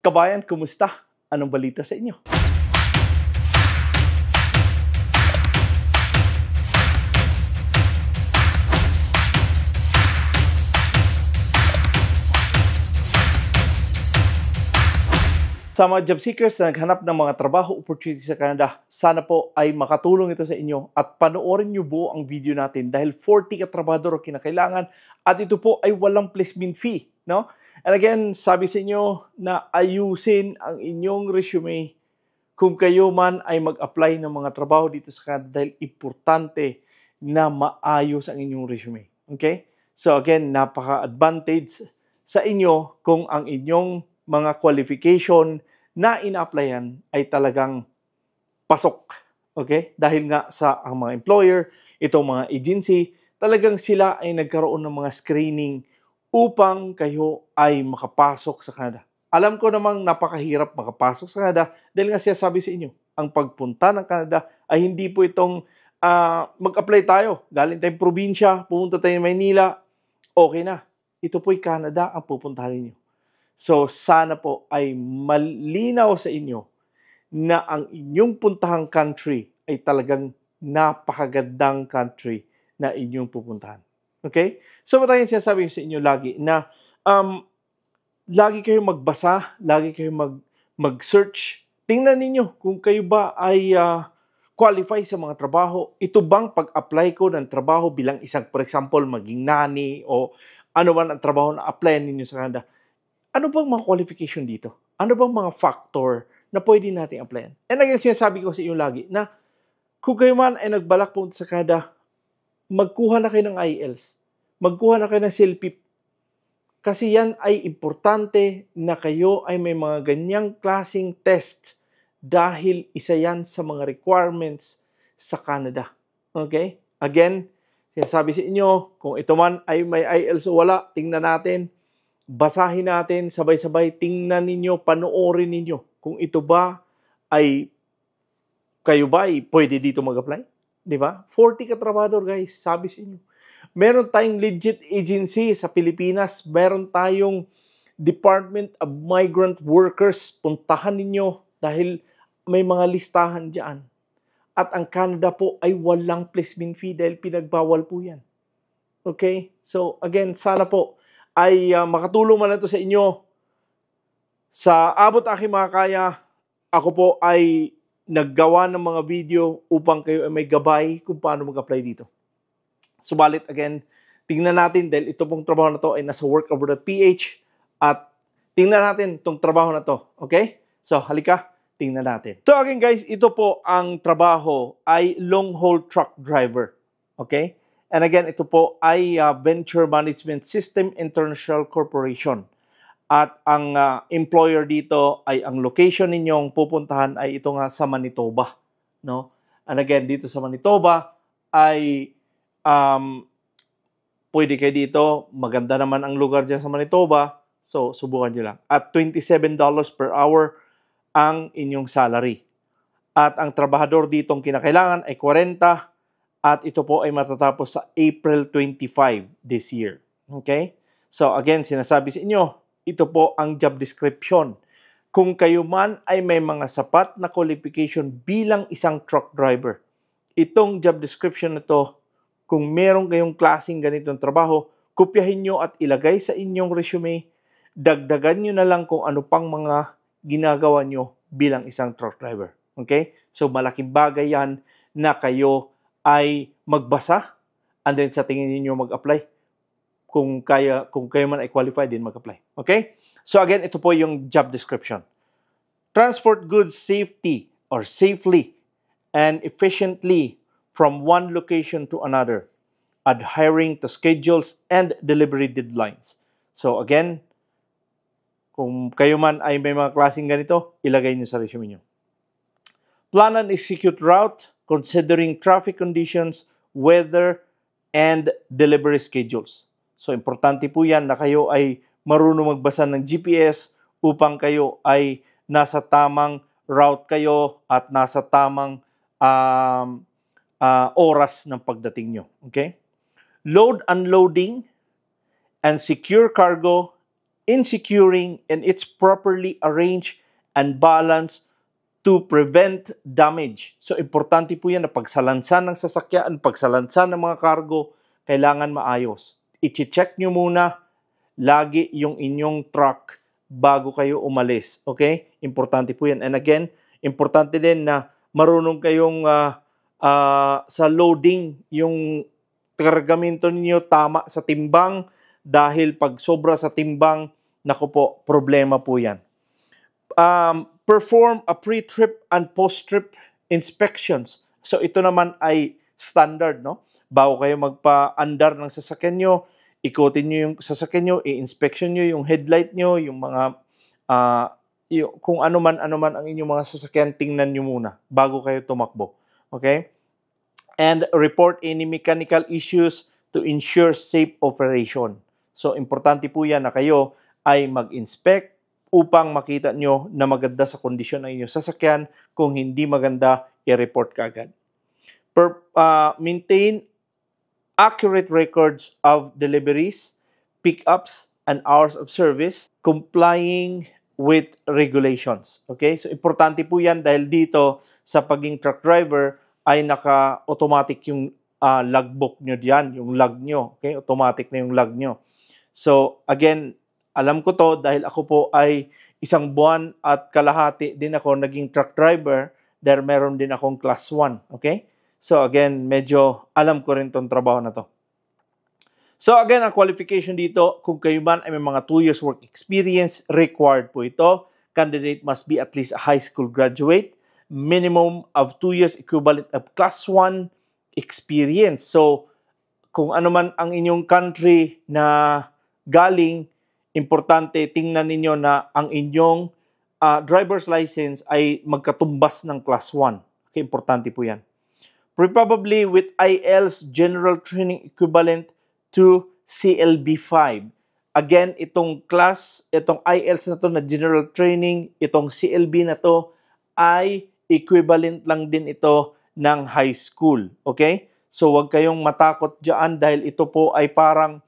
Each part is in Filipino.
Kabayan, kumusta? Anong balita sa inyo? Sa mga job seekers na naghanap ng mga trabaho opportunities sa Canada, sana po ay makatulong ito sa inyo at panoorin nyo buo ang video natin dahil 40 katrabador ang kinakailangan at ito po ay walang placement fee. No? And again, sabi sa inyo na ayusin ang inyong resume kung kayo man ay mag-apply ng mga trabaho dito sa Canada dahil importante na maayos ang inyong resume. Okay? So again, napaka-advantage sa inyo kung ang inyong mga qualification na ina-applyan ay talagang pasok. Okay? Dahil nga sa ang mga employer, itong mga agency, talagang sila ay nagkaroon ng mga screening upang kayo ay makapasok sa Canada. Alam ko namang napakahirap makapasok sa Canada dahil nga sabi sa inyo, ang pagpunta ng Canada ay hindi po itong mag-apply tayo. Galing tayong probinsya, pumunta tayo ng Maynila, okay na. Ito po'y Canada ang pupuntahan ninyo. So, sana po ay malinaw sa inyo na ang inyong puntahang country ay talagang napakagandang country na inyong pupuntahan. Okay? So, matayang sinasabi sa inyo lagi na lagi kayong magbasa, lagi kayong mag-search. Tingnan ninyo kung kayo ba ay qualify sa mga trabaho. Ito bang pag-apply ko ng trabaho bilang isang, for example, maging nanny o ano man ang trabaho na apply ninyo sa Canada. Ano bang mga qualification dito? Ano bang mga factor na pwede natin applyan? And again, sinasabi ko sa inyo lagi na kung kayo man ay nagbalak punta sa Canada, magkuha na kayo ng IELTS. Magkuha na kayo ng CELPIP. Kasi yan ay importante na kayo ay may mga ganyang klaseng test dahil isa yan sa mga requirements sa Canada. Okay? Again, sinasabi sa inyo, kung ito man ay may IELTS o wala, tingnan natin. Basahin natin, sabay-sabay, tingnan ninyo, panoorin ninyo kung ito ba ay, kayo ba ay pwede dito mag-apply? Di ba? 40 katrabador guys, sabi sa inyo. Meron tayong legit agency sa Pilipinas, meron tayong Department of Migrant Workers, puntahan ninyo dahil may mga listahan dyan. At ang Canada po ay walang placement fee dahil pinagbawal po yan. Okay? So again, sana po, ay makatulong man ito sa inyo. Sa abot aking mga kaya, ako po ay naggawa ng mga video upang kayo ay may gabay kung paano mag-apply dito. Subalit again, tingnan natin dahil ito pong trabaho na to ay nasa workabroad.ph at tingnan natin itong trabaho na to. Okay? So halika, tingnan natin. So again guys, ito po ang trabaho ay long-haul truck driver. Okay? And again, ito po ay Venture Management System International Corporation. At ang employer dito ay ang location ninyong pupuntahan ay ito nga sa Manitoba. No? And again, dito sa Manitoba ay pwede kayo dito. Maganda naman ang lugar dyan sa Manitoba. So, subukan nyo lang. At $27 per hour ang inyong salary. At ang trabahador ditong kinakailangan ay 40. At ito po ay matatapos sa April 25 this year. Okay? So again, sinasabi sa inyo, ito po ang job description. Kung kayo man ay may mga sapat na qualification bilang isang truck driver, itong job description na to, kung meron kayong klaseng ganitong trabaho, kopyahin nyo at ilagay sa inyong resume, dagdagan nyo na lang kung ano pang mga ginagawa nyo bilang isang truck driver. Okay? So malaking bagay yan na kayo ay magbasa and then sa tingin niyo mag-apply. Kung kayo man ay qualified din mag-apply. Okay? So again, ito po yung job description. Transport goods safely and efficiently from one location to another, adhering to schedules and delivery deadlines. So again, kung kayo man ay may mga klaseng ganito, ilagay niyo sa resume niyo. Plan and execute route considering traffic conditions, weather, and delivery schedules. So, importante po yan na kayo ay marunong magbasa ng GPS upang kayo ay nasa tamang route kayo at nasa tamang oras ng pagdating nyo. Okay? Load, unloading, and secure cargo in securing and it's properly arranged and balanced to prevent damage. So, importante po yan na pagsalansan ng sasakyan, pagsalansan ng mga cargo, kailangan maayos. I-check nyo muna lagi yung inyong truck bago kayo umalis. Okay? Importante po yan. And again, importante din na marunong kayong sa loading, yung kargamento niyo tama sa timbang dahil pag sobra sa timbang, naku po, problema po yan. Perform a pre-trip and post-trip inspections. So ito naman ay standard, no? Bago kayo magpa-andar ng sasakyan nyo, ikutin nyo yung sasakyan nyo, i-inspection nyo yung headlight nyo, yung mga, kung ano man ang inyong mga sasakyan, tingnan nyo muna bago kayo tumakbo. Okay? And report any mechanical issues to ensure safe operation. So, importante po yan na kayo ay mag-inspect upang makita nyo na maganda sa kondisyon ng inyong sasakyan. Kung hindi maganda, i-report ka agad. Maintain accurate records of deliveries, pickups, and hours of service, complying with regulations. Okay? So, importante po yan dahil dito sa pagiging truck driver ay naka-automatic yung logbook nyo diyan, yung log nyo. Okay? Automatic na yung log nyo. So, again, alam ko to dahil ako po ay 1 buwan at kalahati din ako naging truck driver dahil meron din akong class 1. Okay? So, again, medyo alam ko rin tong trabaho na to. So, again, ang qualification dito, kung kayo man ay may mga 2 years work experience, required po ito. Candidate must be at least a high school graduate, minimum of 2 years equivalent of class 1 experience. So, kung ano man ang inyong country na galing, importante tingnan ninyo na ang inyong driver's license ay magkatumbas ng class 1. Okay, importante po yan. Probably with IELTS General Training equivalent to CLB5. Again, itong IELTS na to na General Training, itong CLB na to ay equivalent lang din ito ng high school. Okay? So, huwag kayong matakot dyan dahil ito po ay parang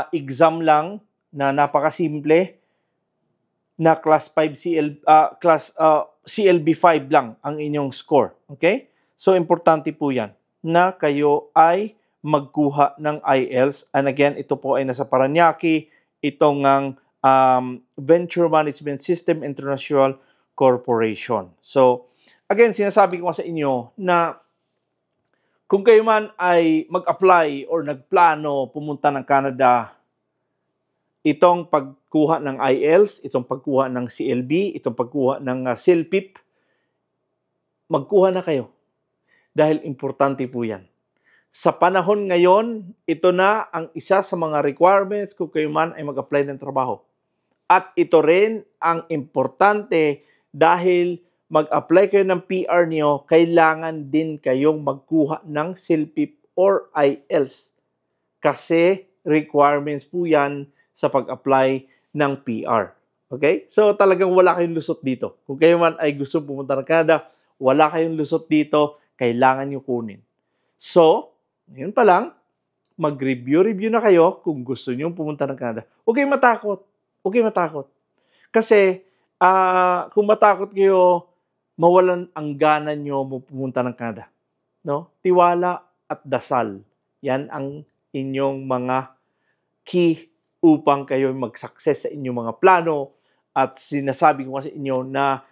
exam lang na napakasimple na class 5 CLB5 lang ang inyong score. Okay? So, importante po yan na kayo ay magkuha ng IELTS. And again, ito po ay nasa Parañaque, itong Venture Management System International Corporation. So, again, sinasabi ko sa inyo na kung kayo man ay mag-apply or nagplano pumunta ng Canada, itong pagkuha ng IELTS, itong pagkuha ng CLB, itong pagkuha ng CELPIP, magkuha na kayo. Dahil importante po yan. Sa panahon ngayon, ito na ang isa sa mga requirements kung kayo man ay mag-apply ng trabaho. At ito rin ang importante dahil mag-apply kayo ng PR niyo, kailangan din kayong magkuha ng CELPIP or IELTS. Kasi requirements po yan sa pag-apply ng PR. Okay? So talagang wala kayong lusot dito. Kung kayo man ay gusto pumunta ng Canada, wala kayong lusot dito, kailangan nyo kunin. So, ngayon pa lang, mag-review na kayo kung gusto nyo pumunta ng Canada. Huwag kayong matakot. Huwag kayong matakot. Kasi, kung matakot kayo, mawalan ang gana nyo mo pumunta ng Canada. No? Tiwala at dasal. Yan ang inyong mga key upang kayo mag-success sa inyong mga plano. At sinasabi ko sa inyo na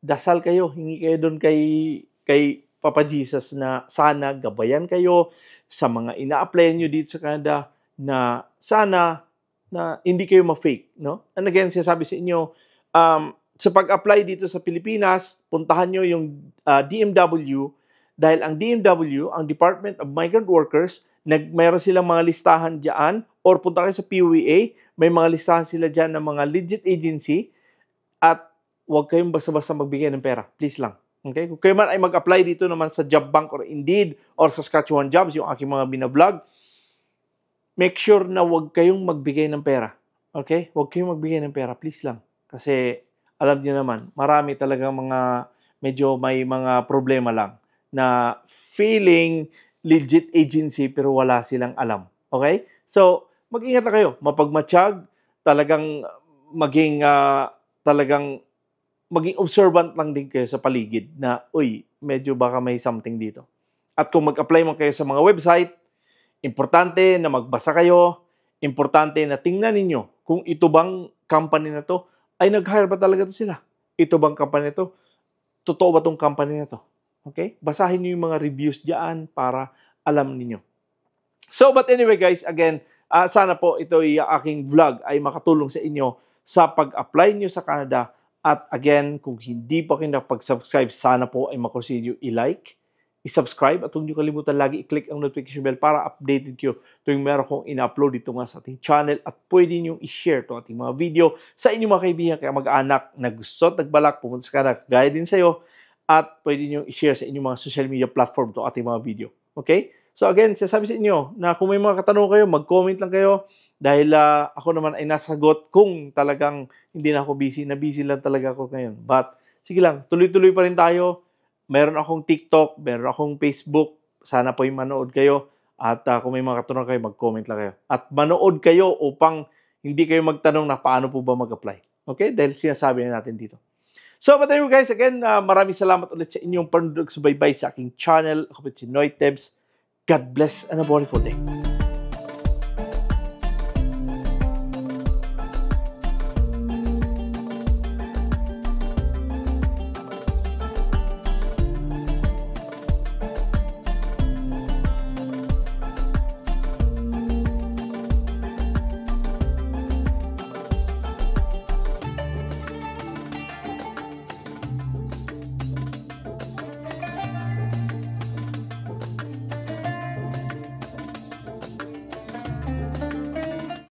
dasal kayo, hingi kayo doon kay Papa Jesus na sana gabayan kayo sa mga ina-apply nyo dito sa Canada na sana na hindi kayo ma-fake. No? And again, sinasabi sa inyo, sa pag-apply dito sa Pilipinas, puntahan nyo yung DMW dahil ang DMW, ang Department of Migrant Workers, mayroon silang mga listahan dyan or punta kayo sa PUEA, may mga listahan sila dyan ng mga legit agency at huwag kayong basta-basta magbigay ng pera. Please lang. Okay? Kung kayo man ay mag-apply dito naman sa Job Bank or Indeed or sa Saskatchewan Jobs, yung aking mga binablog, make sure na huwag kayong magbigay ng pera. Okay? Huwag kayong magbigay ng pera. Please lang. Kasi alam niyo naman, marami talagang medyo may mga problema lang na feeling legit agency pero wala silang alam. Okay? So, mag-ingat na kayo. Mapagmatsyag, talagang maging talagang maging observant lang din kayo sa paligid na, uy, medyo baka may something dito. At kung mag-apply man kayo sa mga website, importante na magbasa kayo, importante na tingnan ninyo kung ito bang company na to, ay nag-hire ba talaga to sila? Ito bang company na to? Totoo ba tong company na to? Okay? Basahin niyo yung mga reviews diyan para alam niyo. So, but anyway guys, again, sana po ito yung aking vlog ay makatulong sa inyo sa pag-apply niyo sa Canada. At again, kung hindi pa kayo nakapag-subscribe, sana po ay makonsider i-like, i-subscribe, at huwag niyo kalimutan lagi i-click ang notification bell para updated kayo tuwing meron kong ina-upload dito nga sa ating channel, at pwede niyo i-share itong ating mga video sa inyong mga kaibigan kaya mag-anak na gusto at nagbalak pumunta sa Canada, gaya din sa'yo, at pwede niyo i-share sa inyong mga social media platform itong ating mga video. Okay? So again, sasabi sa inyo na kung may mga katanungan kayo, mag-comment lang kayo. Dahil ako naman ay nasagot kung talagang hindi na ako busy. Na busy lang talaga ako ngayon. But sige lang, tuloy-tuloy pa rin tayo. Meron akong TikTok, meron akong Facebook. Sana po yung manood kayo. At kung may mga katanungan kayo, mag-comment lang kayo. At manood kayo upang hindi kayo magtanong na paano po ba mag-apply. Okay? Dahil sinasabi na natin dito. So, but anyway guys, again, maraming salamat ulit sa inyong panunod, subaybay sa aking channel. Ako po si Noy Tebs. God bless and a wonderful day.